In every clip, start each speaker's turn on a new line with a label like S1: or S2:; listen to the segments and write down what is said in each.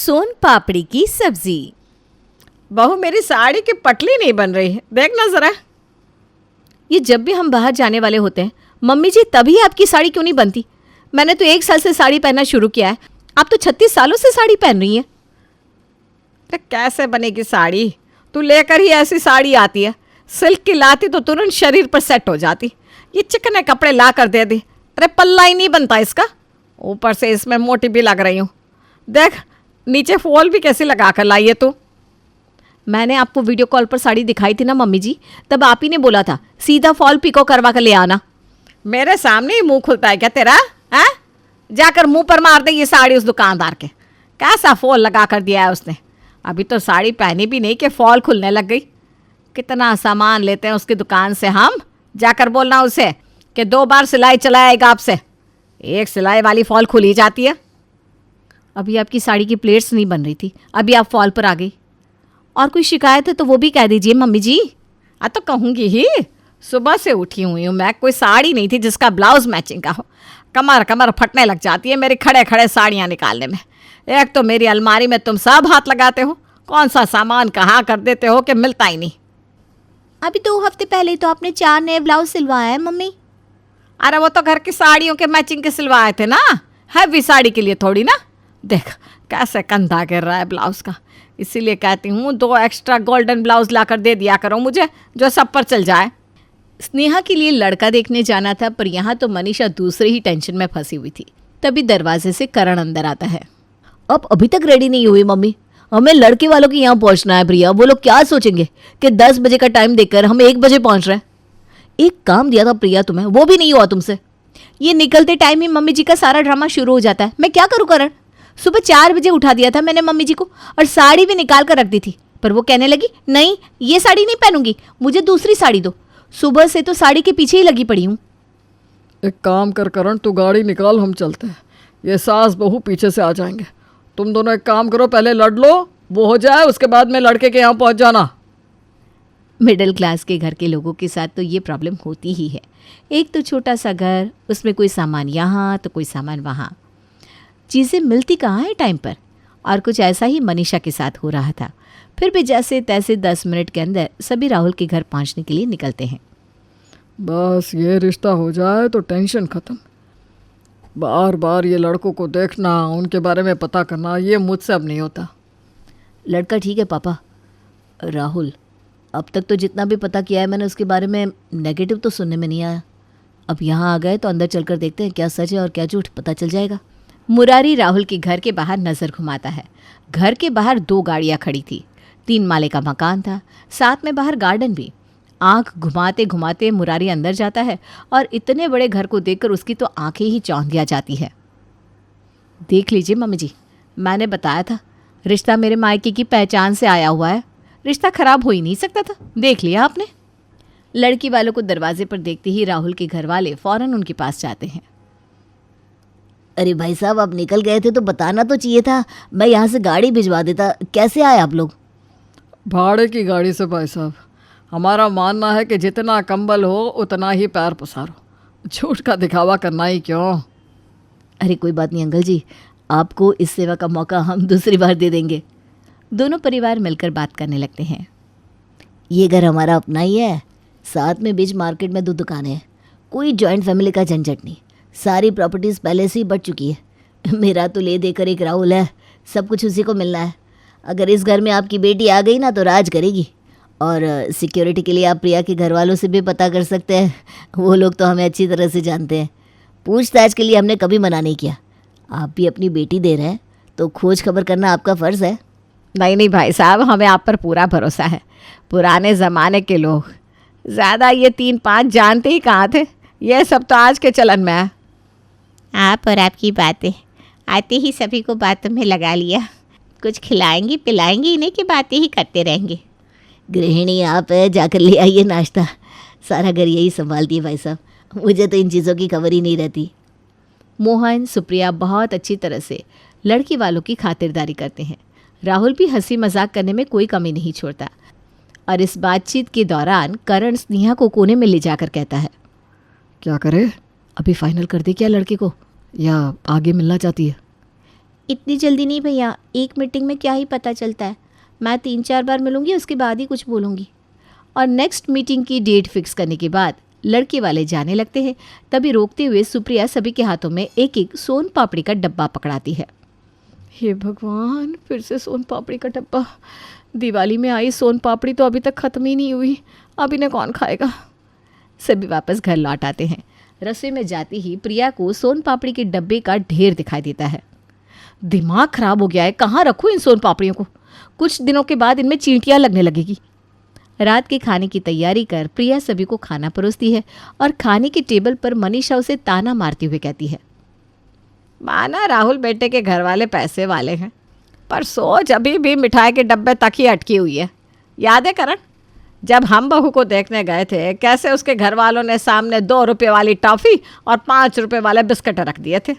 S1: सोन पापड़ी की सब्जी।
S2: बहू मेरी साड़ी की पटली नहीं बन रही है, देखना जरा।
S1: ये जब भी हम बाहर जाने वाले होते हैं, मम्मी जी तभी आपकी साड़ी क्यों नहीं बनती? मैंने तो 1 साल से साड़ी पहनना शुरू किया है, आप तो 36 सालों से साड़ी पहन रही हैं।
S2: अरे कैसे बनेगी साड़ी? तू लेकर ही ऐसी साड़ी आती है, सिल्क की लाती तो तुरंत शरीर पर सेट हो जाती। ये चिकने कपड़े ला कर दे दी। अरे पल्ला ही नहीं बनता इसका, ऊपर से इसमें मोटी भी लग रही हूँ। देख नीचे फॉल भी कैसी लगा कर लाई है तू।
S1: मैंने आपको वीडियो कॉल पर साड़ी दिखाई थी ना मम्मी जी, तब आप ही ने बोला था सीधा फॉल पिको करवा कर ले आना।
S2: मेरे सामने ही मुंह खुलता है क्या तेरा? हैं? जाकर मुंह पर मार दे ये साड़ी उस दुकानदार के। कैसा फॉल लगा कर दिया है उसने। अभी तो साड़ी पहनी भी नहीं कि फॉल खुलने लग गई। कितना सामान लेते हैं उसकी दुकान से हम। जाकर बोलना उसे कि 2 बार सिलाई चलाएगा आपसे, एक सिलाई वाली फॉल खुल ही जाती है।
S1: अभी आपकी साड़ी की प्लेट्स नहीं बन रही थी, अभी आप फॉल पर आ गई। और कोई शिकायत है तो वो भी कह दीजिए मम्मी जी।
S2: तो कहूँगी ही, सुबह से उठी हुई हूँ मैं, कोई साड़ी नहीं थी जिसका ब्लाउज मैचिंग का हो। कमर फटने लग जाती है मेरी खड़े खड़े साड़ियाँ निकालने में। एक तो मेरी अलमारी में तुम सब हाथ लगाते हो, कौन सा सामान कहाँ कर देते हो कि मिलता ही नहीं।
S1: अभी 2 हफ्ते पहले तो आपने 4 नए ब्लाउज सिलवाए हैं मम्मी।
S2: अरे वो तो घर की साड़ियों के मैचिंग के सिलवाए थे ना, हैवी साड़ी के लिए थोड़ी ना। देख कैसे कंधा गिर रहा है ब्लाउज का। इसीलिए कहती हूँ 2 एक्स्ट्रा गोल्डन ब्लाउज लाकर दे दिया करो मुझे, जो सब पर चल जाए।
S1: स्नेहा के लिए लड़का देखने जाना था, पर यहाँ तो मनीषा दूसरे ही टेंशन में फंसी हुई थी। तभी दरवाजे से करण अंदर आता है।
S3: अब अभी तक रेडी नहीं हुई मम्मी, हमें लड़के वालों के यहाँ पहुँचना है प्रिया। वो लोग क्या सोचेंगे कि 10 बजे का टाइम देकर हम 1 बजे पहुँच रहे हैं। एक काम दिया था प्रिया तुम्हें, वो भी नहीं हुआ तुमसे।
S1: ये निकलते टाइम ही मम्मी जी का सारा ड्रामा शुरू हो जाता है। मैं क्या करूँ करण? सुबह 4 बजे उठा दिया था मैंने मम्मी जी को, और साड़ी भी निकाल कर रख दी थी, पर वो कहने लगी नहीं ये साड़ी नहीं पहनूंगी, मुझे दूसरी साड़ी दो। सुबह से तो साड़ी के पीछे ही लगी पड़ी हूँ।
S4: एक काम कर करण, तू गाड़ी निकाल, हम चलते हैं। ये सास बहू पीछे से आ जाएंगे। तुम दोनों एक काम करो, पहले लड़ लो, वो हो जाए, उसके बाद में लड़के के यहाँ पहुँच जाना।
S1: मिडिल क्लास के घर के लोगों के साथ तो ये प्रॉब्लम होती ही है। एक तो छोटा सा घर, उसमें कोई सामान यहाँ तो कोई सामान वहाँ, चीज़ें मिलती कहाँ है टाइम पर। और कुछ ऐसा ही मनीषा के साथ हो रहा था। फिर भी जैसे तैसे 10 मिनट के अंदर सभी राहुल के घर पहुँचने के लिए निकलते हैं।
S4: बस ये रिश्ता हो जाए तो टेंशन ख़त्म। बार बार ये लड़कों को देखना, उनके बारे में पता करना, ये मुझसे अब नहीं होता।
S3: लड़का ठीक है पापा। राहुल, अब तक तो जितना भी पता किया है मैंने उसके बारे में नेगेटिव तो सुनने में नहीं आया। अब यहाँ आ गए तो अंदर चलकर देखते हैं क्या सच है और क्या झूठ, पता चल जाएगा।
S1: मुरारी राहुल के घर के बाहर नज़र घुमाता है। घर के बाहर 2 गाड़ियाँ खड़ी थी, 3 माले का मकान था, साथ में बाहर गार्डन भी। आंख घुमाते घुमाते मुरारी अंदर जाता है और इतने बड़े घर को देखकर उसकी तो आंखें ही चौंधिया जाती है। देख लीजिए मम्मी जी, मैंने बताया था रिश्ता मेरे मायके की पहचान से आया हुआ है, रिश्ता खराब हो ही नहीं सकता था। देख लिया आपने। लड़की वालों को दरवाजे पर देखते ही राहुल के घर वाले फौरन उनके पास जाते हैं।
S3: अरे भाई साहब, आप निकल गए थे तो बताना तो चाहिए था, मैं यहाँ से गाड़ी भिजवा देता। कैसे आए आप लोग?
S4: भाड़े की गाड़ी से भाई साहब। हमारा मानना है कि जितना कंबल हो उतना ही पैर पसारो, झूठ का दिखावा करना ही क्यों।
S3: अरे कोई बात नहीं अंकल जी, आपको इस सेवा का मौका हम दूसरी बार दे देंगे।
S1: दोनों परिवार मिलकर बात करने लगते हैं।
S3: ये घर हमारा अपना ही है, साथ में बीच मार्केट में 2 दुकानें हैं, कोई जॉइंट फैमिली का झंझट नहीं। सारी प्रॉपर्टीज़ पहले से ही बढ़ चुकी है। मेरा तो ले देकर एक राहुल है, सब कुछ उसी को मिलना है। अगर इस घर में आपकी बेटी आ गई ना तो राज करेगी। और सिक्योरिटी के लिए आप प्रिया के घर वालों से भी पता कर सकते हैं, वो लोग तो हमें अच्छी तरह से जानते हैं। पूछताछ के लिए हमने कभी मना नहीं किया। आप भी अपनी बेटी दे रहे हैं तो खोज खबर करना आपका फ़र्ज़ है।
S2: नहीं भाई साहब, हमें आप पर पूरा भरोसा है। पुराने ज़माने के लोग ज़्यादा ये 3-5 जानते ही कहाँ थे, ये सब तो आज के चलन में है।
S5: आप और आपकी बातें, आते ही सभी को बातों में लगा लिया। कुछ खिलाएंगी पिलाएंगी, इन्हीं की बातें ही करते रहेंगे।
S3: गृहिणी आप है, जाकर ले आइए नाश्ता। सारा घर यही संभालती है भाई साहब, मुझे तो इन चीज़ों की खबर ही नहीं रहती।
S1: मोहन सुप्रिया बहुत अच्छी तरह से लड़की वालों की खातिरदारी करते हैं। राहुल भी हंसी मजाक करने में कोई कमी नहीं छोड़ता। और इस बातचीत के दौरान करण स्नेहा को कोने में ले जाकर कहता है,
S4: क्या करे, अभी फाइनल कर दे क्या लड़के को, या आगे मिलना चाहती है?
S5: इतनी जल्दी नहीं भैया, एक मीटिंग में क्या ही पता चलता है। मैं 3-4 बार मिलूंगी, उसके बाद ही कुछ बोलूँगी।
S1: और नेक्स्ट मीटिंग की डेट फिक्स करने के बाद लड़के वाले जाने लगते हैं। तभी रोकते हुए सुप्रिया सभी के हाथों में एक एक सोन पापड़ी का डब्बा पकड़ाती है।
S4: हे भगवान, फिर से सोन पापड़ी का डब्बा। दिवाली में आई सोन पापड़ी तो अभी तक ख़त्म ही नहीं हुई, अब इन्हें कौन खाएगा।
S1: सभी वापस घर लौट आते हैं। रसोई में जाती ही प्रिया को सोन पापड़ी के डब्बे का ढेर दिखाई देता है। दिमाग खराब हो गया है, कहाँ रखूँ इन सोन पापड़ियों को? कुछ दिनों के बाद इनमें चींटियाँ लगने लगेगी। रात के खाने की तैयारी कर प्रिया सभी को खाना परोसती है और खाने के टेबल पर मनीषा उसे ताना मारते हुए कहती है,
S2: माना राहुल बेटे के घर वाले पैसे वाले हैं, पर सोच अभी भी मिठाई के डब्बे तक ही अटकी हुई है। याद है करण, जब हम बहू को देखने गए थे कैसे उसके घर वालों ने सामने 2 रुपये वाली टॉफ़ी और 5 रुपये वाले बिस्किट रख दिए थे।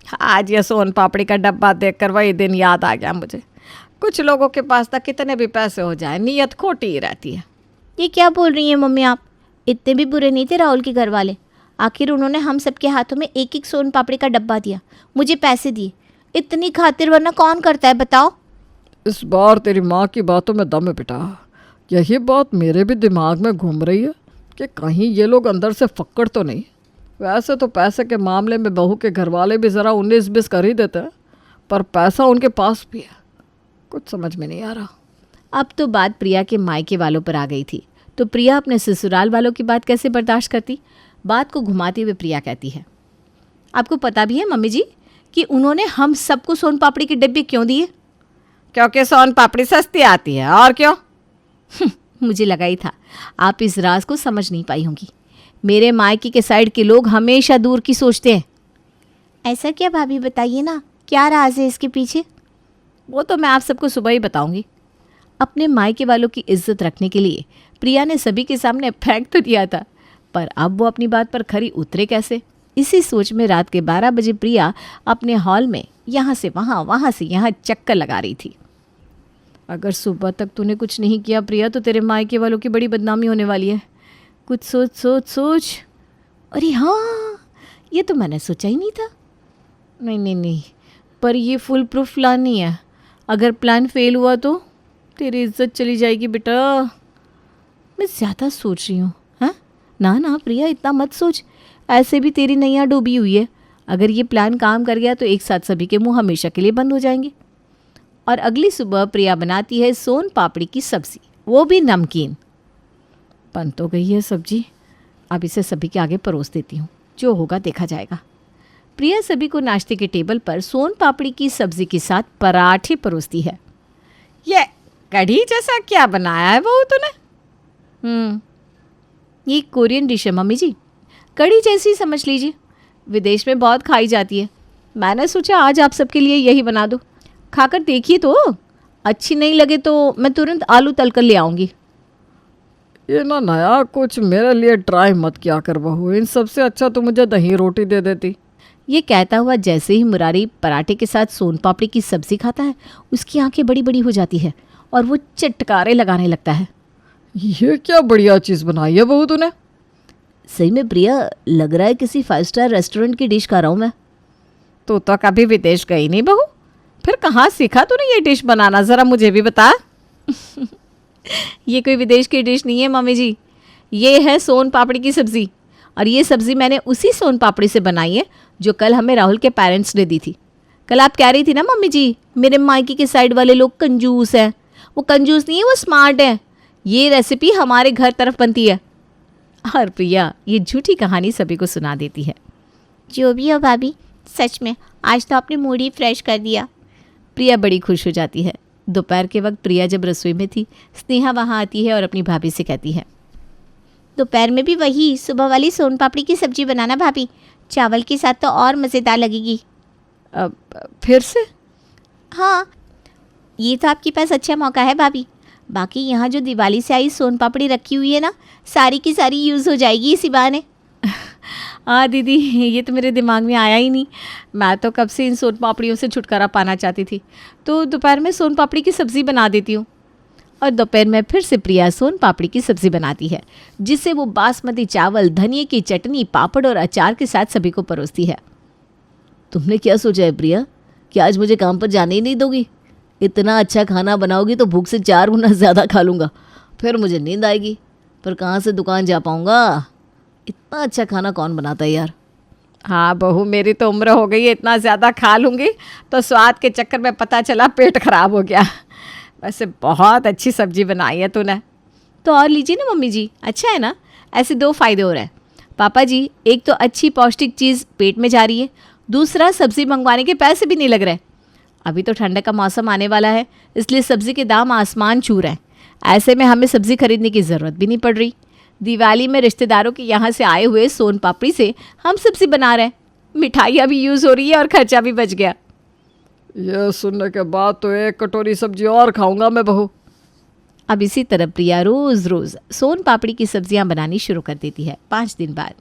S2: आज ये सोन पापड़ी का डब्बा देखकर वही दिन याद आ गया मुझे। कुछ लोगों के पास तक कितने भी पैसे हो जाए, नीयत खोटी ही रहती है।
S5: ये क्या बोल रही हैं मम्मी आप? इतने भी बुरे नहीं थे राहुल के घर वाले। आखिर उन्होंने हम सबके हाथों में एक एक सोन पापड़ी का डब्बा दिया, मुझे पैसे दिए। इतनी खातिर वरना कौन करता है बताओ?
S4: इस बार तेरी माँ की बातों में दम है बेटा। यही बात मेरे भी दिमाग में घूम रही है कि कहीं ये लोग अंदर से फक्कड़ तो नहीं। वैसे तो पैसे के मामले में बहू के घर वाले भी ज़रा 19-20 कर ही देते हैं, पर पैसा उनके पास भी है। कुछ समझ में नहीं आ रहा।
S1: अब तो बात प्रिया के मायके वालों पर आ गई थी, तो प्रिया अपने ससुराल वालों की बात कैसे बर्दाश्त करती? बात को घुमाते हुए प्रिया कहती है, आपको पता भी है मम्मी जी कि उन्होंने हम सबको सोन पापड़ी के डब्बे क्यों दिए?
S2: क्योंकि सोन पापड़ी सस्ती आती है, और क्यों?
S1: मुझे लगा ही था आप इस राज को समझ नहीं पाई होंगी। मेरे मायके के साइड के लोग हमेशा दूर की सोचते हैं।
S5: ऐसा क्या भाभी, बताइए ना, क्या राज है इसके पीछे?
S1: वो तो मैं आप सबको सुबह ही बताऊंगी। अपने मायके वालों की इज्जत रखने के लिए प्रिया ने सभी के सामने फेंक तो दिया था, पर अब वो अपनी बात पर खरी उतरे कैसे? इसी सोच में रात के 12 बजे प्रिया अपने हॉल में यहाँ से वहाँ से यहाँ चक्कर लगा रही थी।
S4: अगर सुबह तक तूने कुछ नहीं किया प्रिया, तो तेरे मायके वालों की बड़ी बदनामी होने वाली है। कुछ सोच सोच सोच।
S1: अरे हाँ, ये तो मैंने सोचा ही नहीं था।
S4: नहीं, पर ये फुल प्रूफ प्लान नहीं है। अगर प्लान फेल हुआ तो तेरी इज्जत चली जाएगी बेटा।
S1: मैं ज़्यादा सोच रही हूँ। हाँ ना प्रिया, इतना मत सोच। ऐसे भी तेरी नैया डूबी हुई है। अगर ये प्लान काम कर गया तो एक साथ सभी के मुंह हमेशा के लिए बंद हो जाएंगे। और अगली सुबह प्रिया बनाती है सोन पापड़ी की सब्ज़ी, वो भी नमकीन।
S4: बन तो गई है सब्जी, अब इसे सभी के आगे परोस देती हूँ, जो होगा देखा जाएगा।
S1: प्रिया सभी को नाश्ते के टेबल पर सोन पापड़ी की सब्ज़ी के साथ पराठे परोसती है।
S2: ये कढ़ी जैसा क्या बनाया है बहू तूने?
S1: ये कोरियन डिश है मम्मी जी, कढ़ी जैसी समझ लीजिए। विदेश में बहुत खाई जाती है। मैंने सोचा आज आप सबके लिए यही बना दो, खाकर देखिए तो। अच्छी नहीं लगे तो मैं तुरंत आलू तलकर ले आऊँगी।
S4: ये ना नया कुछ मेरे लिए ट्राई मत किया कर बहू, इन सबसे अच्छा तो मुझे दही रोटी दे देती।
S1: ये कहता हुआ जैसे ही मुरारी पराठे के साथ सोन पापड़ी की सब्ज़ी खाता है, उसकी आंखें बड़ी बड़ी हो जाती है और वो चटकारे लगाने लगता है।
S4: ये क्या बढ़िया चीज़ बनाई है बहू तूने।
S3: सही में प्रिया, लग रहा है किसी 5 स्टार रेस्टोरेंट की डिश खा रहा हूँ मैं।
S2: तू तो कभी विदेश गई नहीं बहू, फिर कहाँ सीखा तूने ये डिश बनाना, ज़रा मुझे भी बता।
S1: ये कोई विदेश की डिश नहीं है मम्मी जी, ये है सोन पापड़ी की सब्ज़ी। और ये सब्ज़ी मैंने उसी सोन पापड़ी से बनाई है जो कल हमें राहुल के पेरेंट्स ने दी थी। कल आप कह रही थी ना मम्मी जी, मेरे मायके के साइड वाले लोग कंजूस हैं। वो कंजूस नहीं है, वो स्मार्ट है। ये रेसिपी हमारे घर तरफ बनती है। और प्रिया ये झूठी कहानी सभी को सुना देती है।
S5: जो भी हो भाभी, सच में आज तो आपने मूड ही फ्रेश कर दिया।
S1: प्रिया बड़ी खुश हो जाती है। दोपहर के वक्त प्रिया जब रसोई में थी, स्नेहा वहाँ आती है और अपनी भाभी से कहती है,
S5: दोपहर में भी वही सुबह वाली सोन पापड़ी की सब्जी बनाना भाभी, चावल के साथ तो और मज़ेदार लगेगी।
S4: फिर से?
S5: हाँ, ये तो आपके पास अच्छा मौका है भाभी। बाकी यहाँ जो दिवाली से आई सोन पापड़ी रखी हुई है ना, सारी की सारी यूज़ हो जाएगी इसी बहाने।
S1: हाँ दीदी, ये तो मेरे दिमाग में आया ही नहीं। मैं तो कब से इन सोन पापड़ियों से छुटकारा पाना चाहती थी, तो दोपहर में सोन पापड़ी की सब्ज़ी बना देती हूँ। और दोपहर में फिर से प्रिया सोन पापड़ी की सब्ज़ी बनाती है, जिसे वो बासमती चावल, धनिए की चटनी, पापड़ और अचार के साथ सभी को परोसती है।
S3: तुमने क्या सोचा है प्रिया? क्या आज मुझे काम पर जाने ही नहीं दोगी? इतना अच्छा खाना बनाओगी तो भूख से 4 गुना ज़्यादा खा लूँगा, फिर मुझे नींद आएगी, पर कहाँ से दुकान जा पाऊँगा? इतना अच्छा खाना कौन बनाता है यार।
S2: हाँ बहू, मेरी तो उम्र हो गई है, इतना ज़्यादा खा लूँगी तो स्वाद के चक्कर में पता चला पेट खराब हो गया। वैसे बहुत अच्छी सब्जी बनाई है तूने।
S1: तो और लीजिए ना मम्मी जी, अच्छा है ना। ऐसे 2 फ़ायदे हो रहे हैं पापा जी। एक तो अच्छी पौष्टिक चीज़ पेट में जा रही है, दूसरा सब्ज़ी मंगवाने के पैसे भी नहीं लग रहे। अभी तो ठंड का मौसम आने वाला है, इसलिए सब्ज़ी के दाम आसमान छू रहे हैं। ऐसे में हमें सब्ज़ी खरीदने की ज़रूरत भी नहीं पड़ रही। दिवाली में रिश्तेदारों के यहाँ से आए हुए सोन पापड़ी से हम सब्ज़ी बना रहे हैं, मिठाइयाँ भी यूज़ हो रही है और खर्चा भी बच गया।
S4: ये सुनने के बाद तो 1 कटोरी सब्जी और खाऊंगा मैं बहू।
S1: अब इसी तरह प्रिया रोज़ रोज़ सोन पापड़ी की सब्जियां बनानी शुरू कर देती है। 5 दिन बाद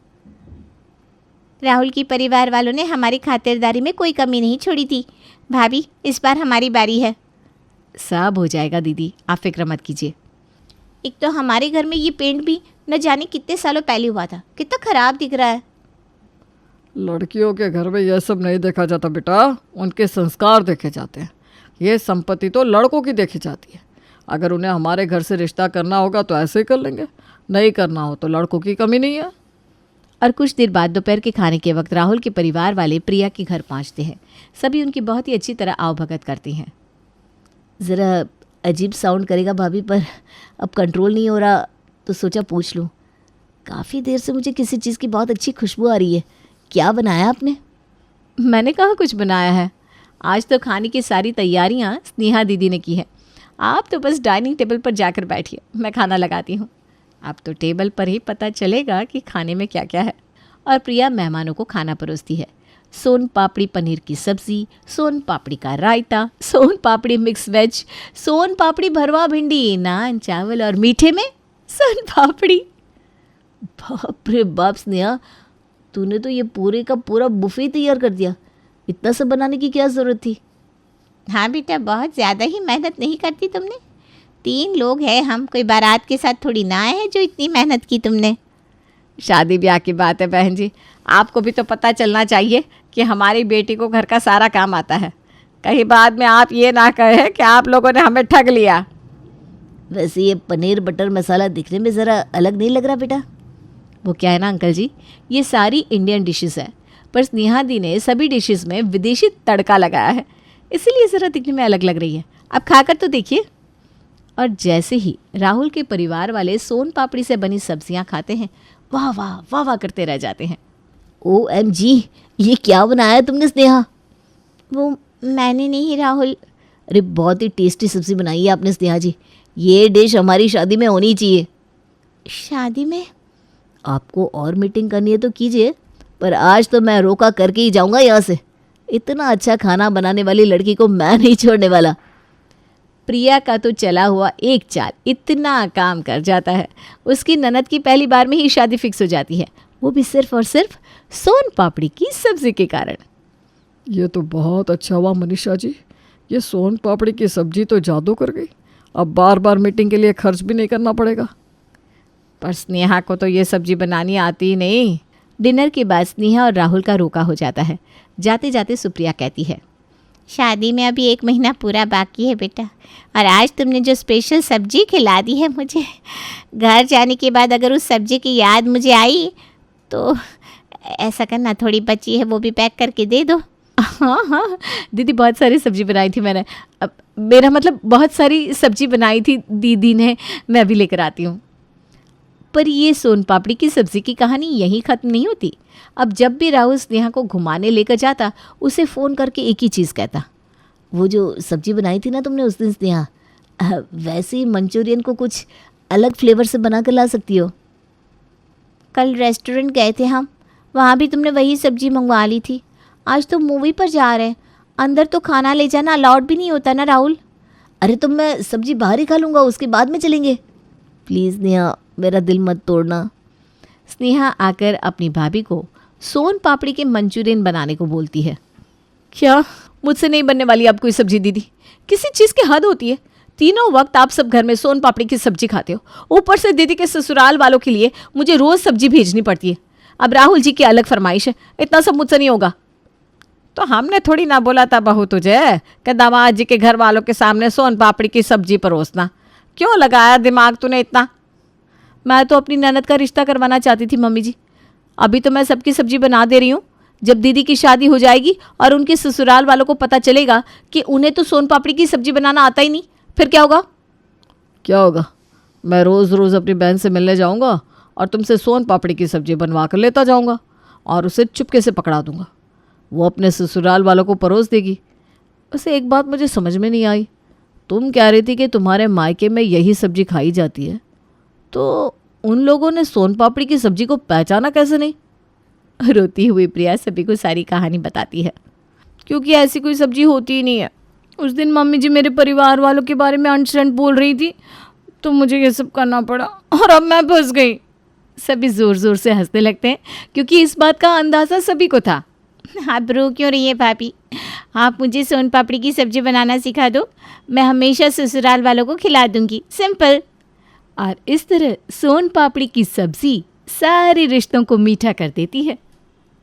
S5: राहुल की परिवार वालों ने हमारी खातिरदारी में कोई कमी नहीं छोड़ी थी। भाभी, इस बार हमारी बारी है।
S1: सब हो जाएगा दीदी, आप फिक्र मत कीजिए।
S5: एक तो हमारे घर में ये पेंट भी न जाने कितने सालों पहले हुआ था, कितना खराब दिख रहा है।
S4: लड़कियों के घर में यह सब नहीं देखा जाता बेटा, उनके संस्कार देखे जाते हैं। ये संपत्ति तो लड़कों की देखी जाती है। अगर उन्हें हमारे घर से रिश्ता करना होगा तो ऐसे ही कर लेंगे, नहीं करना हो तो लड़कों की कमी नहीं है।
S1: और कुछ देर बाद दोपहर के खाने के वक्त राहुल के परिवार वाले प्रिया के घर पहुंचते हैं। सभी उनकी बहुत ही अच्छी तरह आवभगत करती हैं।
S3: ज़रा अजीब साउंड करेगा भाभी, पर अब कंट्रोल नहीं हो रहा तो सोचा पूछ लूँ। काफ़ी देर से मुझे किसी चीज़ की बहुत अच्छी खुशबू आ रही है। क्या बनाया आपने?
S1: मैंने कहा कुछ बनाया है, आज तो खाने की सारी तैयारियां स्नेहा दीदी ने की है। आप तो बस डाइनिंग टेबल पर जाकर बैठिए, मैं खाना लगाती हूँ। अब तो टेबल पर ही पता चलेगा कि खाने में क्या क्या है। और प्रिया मेहमानों को खाना परोसती है। सोन पापड़ी पनीर की सब्ज़ी, सोन पापड़ी का रायता, सोन पापड़ी मिक्स वेज, सोन पापड़ी भरवा भिंडी, नान चावल और मीठे में सोन पापड़ी।
S3: बाप रे बाप स्नेहा, तूने तो ये पूरे का पूरा बुफे तैयार कर दिया। इतना सब बनाने की क्या ज़रूरत थी?
S5: हाँ बेटा, बहुत ज़्यादा ही मेहनत नहीं करती तुमने। 3 लोग हैं हम, कोई बारात के साथ थोड़ी ना आए हैं जो इतनी मेहनत की तुमने।
S2: शादी ब्याह की बात है बहन जी, आपको भी तो पता चलना चाहिए कि हमारी बेटी को घर का सारा काम आता है। कहीं बाद में आप ये ना कहें कि आप लोगों ने हमें ठग लिया।
S3: वैसे ये पनीर बटर मसाला दिखने में ज़रा अलग नहीं लग रहा बेटा?
S1: वो क्या है ना अंकल जी, ये सारी इंडियन डिशेस है, पर स्नेहा दी ने सभी डिशेस में विदेशी तड़का लगाया है, इसीलिए ज़रा दिखने में अलग लग रही है। आप खाकर तो देखिए। और जैसे ही राहुल के परिवार वाले सोन पापड़ी से बनी सब्जियां खाते हैं, वाह वाह वाह वाह करते रह जाते हैं।
S3: OMG, ये क्या बनाया है तुमने स्नेहा?
S5: वो मैंने नहीं राहुल।
S3: अरे बहुत ही टेस्टी सब्ज़ी बनाई है आपने स्नेहा जी। ये डिश हमारी शादी में होनी चाहिए।
S5: शादी में?
S3: आपको और मीटिंग करनी है तो कीजिए, पर आज तो मैं रोका करके ही जाऊंगा यहाँ से। इतना अच्छा खाना बनाने वाली लड़की को मैं नहीं छोड़ने वाला।
S1: प्रिया का तो चला हुआ एक चाल इतना काम कर जाता है, उसकी ननद की पहली बार में ही शादी फिक्स हो जाती है, वो भी सिर्फ और सिर्फ सोन पापड़ी की सब्जी के कारण।
S4: ये तो बहुत अच्छा हुआ मनीषा जी, ये सोन पापड़ी की सब्जी तो जादू कर गई। अब बार बार मीटिंग के लिए खर्च भी नहीं करना पड़ेगा।
S2: पर स्नेहा को तो ये सब्जी बनानी आती ही नहीं।
S1: डिनर के बाद स्नेहा और राहुल का रोका हो जाता है। जाते जाते सुप्रिया कहती है,
S5: शादी में अभी 1 महीना पूरा बाकी है बेटा, और आज तुमने जो स्पेशल सब्जी खिला दी है मुझे, घर जाने के बाद अगर उस सब्जी की याद मुझे आई तो ऐसा करना, थोड़ी बची है वो भी पैक करके दे दो।
S1: हाँ हाँ दीदी, बहुत सारी सब्जी बनाई थी मैंने। अब मेरा मतलब बहुत सारी सब्जी बनाई थी दीदी ने, मैं अभी लेकर आती हूँ। पर ये सोन पापड़ी की सब्ज़ी की कहानी यहीं ख़त्म नहीं होती। अब जब भी राहुल स्नेहा को घुमाने लेकर जाता, उसे फ़ोन करके एक ही चीज़ कहता,
S3: वो जो सब्जी बनाई थी ना तुमने उस दिन स्नेहा, वैसे ही मंचूरियन को कुछ अलग फ्लेवर से बना कर ला सकती हो।
S5: कल रेस्टोरेंट गए थे हम, वहाँ भी तुमने वही सब्जी मंगवा ली थी। आज तो मूवी पर जा रहे हैं, अंदर तो खाना ले जाना अलाउड भी नहीं होता ना राहुल।
S3: अरे तो मैं सब्जी बाहर ही खा लूँगा, उसके बाद में चलेंगे। प्लीज़ स्नेहा, मेरा दिल मत तोड़ना।
S1: स्नेहा आकर अपनी भाभी को सोन पापड़ी के मंचूरियन बनाने को बोलती है। क्या मुझसे नहीं बनने वाली अब कोई सब्जी दीदी? किसी चीज़ की हद होती है। तीनों वक्त आप सब घर में सोन पापड़ी की सब्जी खाते हो, ऊपर से दीदी के ससुराल वालों के लिए मुझे रोज़ सब्जी भेजनी पड़ती है। अब राहुल जी की अलग फरमाइश है, इतना सब मुझसे नहीं होगा।
S2: तो हमने थोड़ी ना बोला था बहू तुझे कि दामाद जी के घर वालों के सामने सोन पापड़ी की सब्जी परोसना। क्यों लगाया दिमाग तूने इतना?
S1: मैं तो अपनी ननद का रिश्ता करवाना चाहती थी मम्मी जी। अभी तो मैं सबकी सब्जी बना दे रही हूँ। जब दीदी की शादी हो जाएगी और उनके ससुराल वालों को पता चलेगा कि उन्हें तो सोन पापड़ी की सब्जी बनाना आता ही नहीं, फिर क्या होगा?
S4: क्या होगा? मैं रोज़ रोज़ अपनी बहन से मिलने जाऊंगा और तुमसे सोन पापड़ी की सब्जी बनवा कर लेता जाऊंगा और उसे चुपके से पकड़ा दूंगा। वो अपने ससुराल वालों को परोस देगी। वैसे एक बात मुझे समझ में नहीं आई, तुम कह रही थी कि तुम्हारे मायके में यही सब्जी खाई जाती है, तो उन लोगों ने सोन पापड़ी की सब्जी को पहचाना कैसे नहीं?
S1: रोती हुई प्रिया सभी को सारी कहानी बताती है। क्योंकि ऐसी कोई सब्जी होती ही नहीं है। उस दिन मम्मी जी मेरे परिवार वालों के बारे में अंट-शंट बोल रही थी, तो मुझे ये सब करना पड़ा और अब मैं फंस गई। सभी ज़ोर ज़ोर से हंसने लगते हैं क्योंकि इस बात का अंदाज़ा सभी को था।
S5: आप रो क्यों रही है भाभी? आप मुझे सोन पापड़ी की सब्जी बनाना सिखा दो, मैं हमेशा ससुराल वालों को खिला दूंगी। सिंपल।
S1: और इस तरह सोन पापड़ी की सब्जी सारे रिश्तों को मीठा कर देती है।